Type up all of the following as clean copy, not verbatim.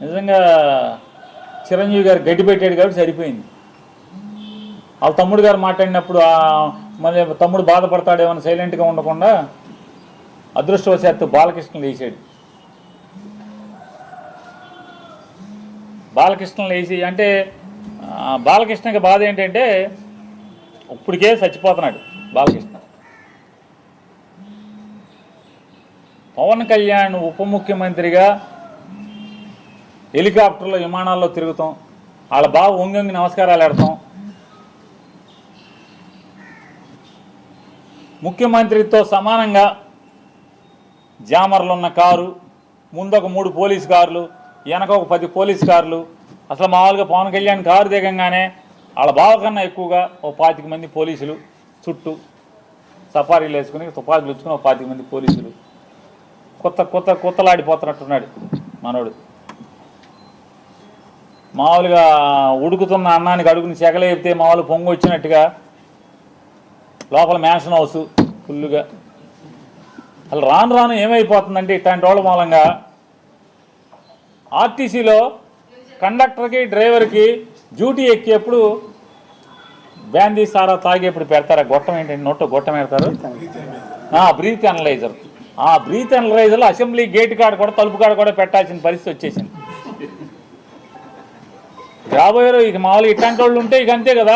నిజంగా చిరంజీవి గారు గడ్డి పెట్టాడు కాబట్టి సరిపోయింది. వాళ్ళ తమ్ముడు గారు మాట్లాడినప్పుడు మళ్ళీ తమ్ముడు బాధపడతాడేమని సైలెంట్గా ఉండకుండా అదృష్టవశాత్తు బాలకృష్ణ లేచాడు. బాలకృష్ణ లేచి అంటే బాలకృష్ణకి బాధ ఏంటంటే ఇప్పటికే చచ్చిపోతున్నాడు బాలకృష్ణ. పవన్ కళ్యాణ్ ఉప ముఖ్యమంత్రిగా హెలికాప్టర్లో విమానాల్లో తిరుగుతాం, వాళ్ళ బావ వంగి నమస్కారాలు పెడతాం, ముఖ్యమంత్రితో సమానంగా జామర్లు ఉన్న కారు, ముందు ఒక 3 పోలీస్ కార్లు, వెనక ఒక 10 పోలీస్ కార్లు. అసలు మామూలుగా పవన్ కళ్యాణ్ కారు దిగంగానే వాళ్ళ బావ కన్నా ఎక్కువగా ఓ 25 మంది పోలీసులు చుట్టూ సఫారీలు వేసుకుని తుపాకులు వచ్చుకుని ఒక 25 మంది పోలీసులు. కొత్తలాడిపోతున్నట్టున్నాడు మనోడు. మామూలుగా ఉడుకుతున్న అన్నానికి అడుగుని చెగలేపితే మామూలు పొంగు వచ్చినట్టుగా లోపల మ్యాన్షన్ హౌస్ ఫుల్లుగా. అసలు రాను ఏమైపోతుందంటే ఇట్లాంటి వాళ్ళ మూలంగా ఆర్టీసీలో కండక్టర్కి డ్రైవర్కి డ్యూటీ ఎక్కేప్పుడు బ్యాందీ సారా తాగేప్పుడు పెడతారు. గొట్టం ఏంటంటే నోట్లో గొట్టం పెడతారు, బ్రీత్ అనలైజర్. ఆ బ్రీత్ అనలైజర్లో అసెంబ్లీ గేట్ కాడ కూడా తలుపు కాడ కూడా పెట్టాల్సిన పరిస్థితి వచ్చేసింది. రాబోయారు ఇక మామూలుగా ఇట్లాంటి వాళ్ళు ఉంటే ఇక అంతే కదా,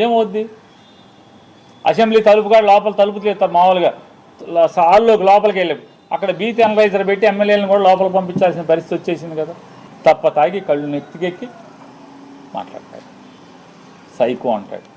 ఏమవుద్ది. అసెంబ్లీ తలుపు కాడ లోపల తలుపు తీస్తారు మామూలుగా హాల్లోకి లోపలికి వెళ్ళి అక్కడ బ్రీత్ అనలైజర్ పెట్టి ఎమ్మెల్యేలను కూడా లోపలికి పంపించాల్సిన పరిస్థితి వచ్చేసింది కదా. తప్ప తాగి కళ్ళు నెత్తికెక్కి మాట్లాడతాడు, సైకో అంటాడు.